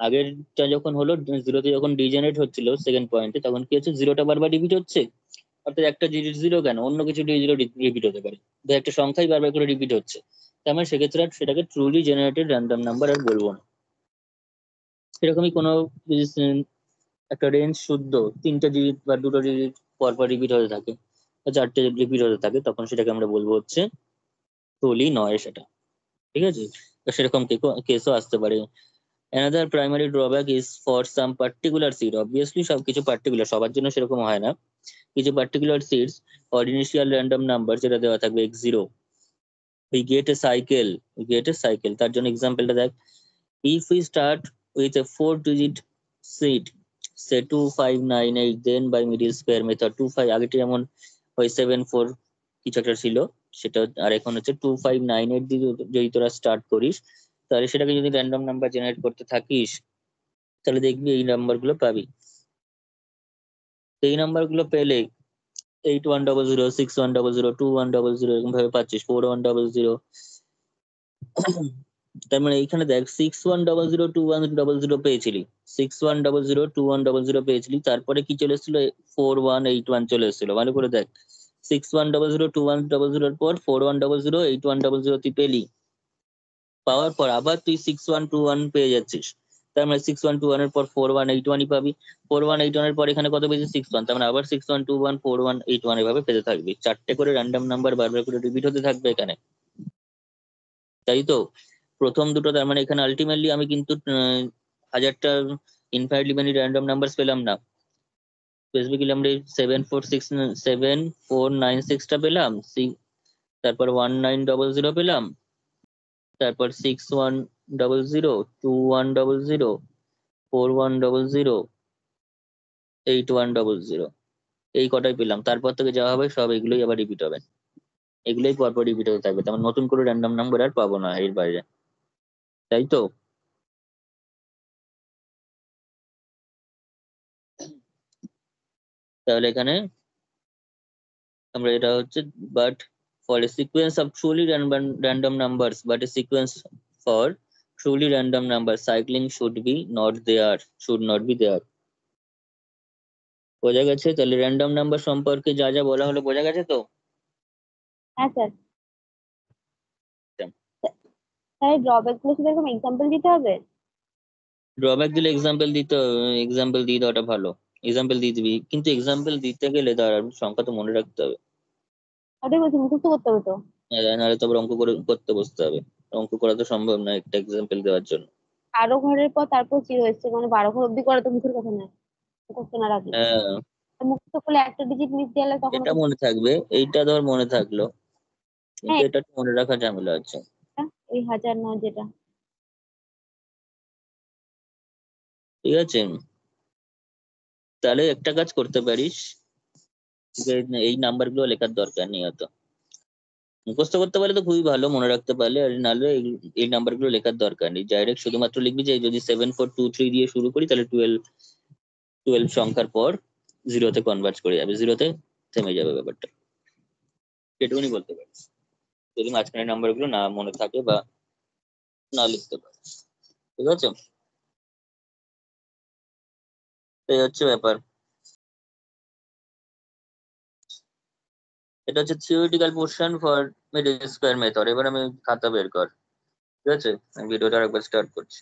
আগেরটা যখন হলো, জিরোতে যখন ডিজেনারেট হচ্ছিল সেকেন্ড পয়েন্টে, তখন কি হচ্ছে, জিরোটা বারবার রিপিট হচ্ছে, অর্থাৎ একটা ডিজিট জিরো কেন, অন্য কিছু জিরো রিপিট হতে পারে, তো একটা সংখ্যাই বারবার করে রিপিট হচ্ছে, তার মানে সেক্ষেত্রে আর সেটাকে ট্রুলি জেনারেটেড র্যান্ডম নাম্বার আর বলবো না। সেরকমই কোনো যদি একটা রেঞ্জ শুদ্ধ তিনটা ডিজিট বা দুটো ডিজিট পরপর রিপিট হতে থাকে বা চারটে রিপিট হতে থাকে, তখন সেটাকে আমরা বলবো হচ্ছে ট্রুলি নয় সেটা। ঠিক আছে, তো সেরকম কেসও আসতে পারে। Another primary drawback is for some particular seed. Obviously সবকিছু পার্টিকুলার, সবার জন্য সেরকম হয় না। কিছু particular seeds or initial random number যেটা দেওয়া থাকবে x0, we get a cycle তার জন্য এক্সাম্পলটা দেখ। If we start with a 4-digit seed, say 2598, then by middle square method 25, আগেটা যেমন ওই 74 কিছু একটা ছিল সেটা, আর এখন হচ্ছে 2598 দিয়ে যদি তোরা স্টার্ট করিস, তাহলে সেটাকে যদি র্যান্ডম নাম্বার জেনারেট করতে থাকিস, তাহলে দেখবি এই নাম্বার গুলো পাবি। তো এই নাম্বার গুলো পেলে 8100, 6100, 2100 এরকম ভাবে পাচ্ছিস, 4100। তার মানে এইখানে দেখ 6100, 2100 পেয়েছিলি, 6100, 2100 পেয়েছিলি, তারপরে কি চলে এসেছিল, 4181 চলে এসেছিল, ভালো করে দেখ। 6100, 2100 পর 4100, 8100 তুই পেলি, পাওয়ার পর আবার তুই 6121 পেয়ে যাচ্ছিস, তার মানে 6121 এর পর 4181ই পাবি, 4181 এর পর এখানে কত পেয়েছিস 61, তার মানে আবার 6121, 4181 এভাবে পেতে থাকবি, চারটে করে র্যান্ডম নাম্বার বারবার করে রিপিট হতে থাকবে এখানে, তাই তো। প্রথম দুটো, তার মানে এখানে আলটিমেটলি আমি কিন্তু হাজারটা ইনফাইনাইটলি মেনি র্যান্ডম নাম্বার পেলাম না, স্পেসিফিক্যালি আমরা 7496টা পেলাম, তারপর 1900 পেলাম, তারপর 6100, 2100, 4100, 8100, এই কটাই পেলাম, তারপর থেকে যা হবে সব এগুলোই আবার রিপিট হবে, এগুলোই পরপর রিপিট হতে থাকবে, তার মানে নতুন করে র্যান্ডম নাম্বার আর পাবো না এর বাইরে, তাই তো। তাহলে এখানে আমরা এটা হচ্ছে, but for a sequence of truly random numbers, but a sequence for truly random number cycling should not be there। বোঝা গেছে? তাহলে র্যান্ডম নাম্বার সম্পর্কে যা যা বলা হলো বোঝা গেছে তো? হ্যাঁ স্যার। স্যার ড্রব্যাক গুলো শুধু এরকম এক্সাম্পল দিতে হবে? ড্রব্যাক দিলে এক্সাম্পল এক্সাম্পল দিয়ে দেওয়াটা ভালো, এক্সাম্পল দিয়ে দিবি, কিন্তু এক্সাম্পল দিতে গেলে তার সংখ্যা তো মনে রাখতে হবে, ওটাই বলছি, মুখস্থ করতে হবে তো। নাহলে তো আবার অঙ্ক করে করতে বসতে হবে, অঙ্ক করা তো সম্ভব না একটা এক্সাম্পল দেওয়ার জন্য। 12 ঘরের পর তারপর 0 এসছে, মানে 12 ঘর অব্দি করা তো মুখের কথা নয়, মুখস্থ না রাখলে। হ্যাঁ, মুখস্থ করলে একটা ডিজিট মিস গেলে তখন এটা মনে থাকবে, এইটা ধর মনে থাকলো, কিন্তু হ্যাঁ, এটা মনে রাখা ঝামেলা আছে। ওই 1009 যেটা। ঠিক আছে, তাহলে একটা কাজ করতে পারিস, যে এই নাম্বার গুলো লেখার দরকার নেই অত, মুখস্থ করতে পারলে তো খুবই ভালো, মনে রাখতে পারলে, আর নাহলে এই নাম্বার গুলো লেখার দরকার নেই, ডাইরেক্ট শুধুমাত্র লিখবি যে যদি 7423 দিয়ে শুরু করি তাহলে 12 সংখ্যার পর জিরোতে কনভার্ট করে যাবে, জিরোতে থেমে যাবে ব্যাপারটা, এটুকুনি বলতে পারিস, যদি মাঝখানে নাম্বার গুলো না মনে থাকে বা না লিখতে পারিস। ঠিক আছে, এই হচ্ছে ব্যাপার। এটা হচ্ছে theoretical portion for middle square method. এবার আমি খাতা বের কর, ঠিক আছে, আমি ভিডিওটা আরেকবার স্টার্ট করছি।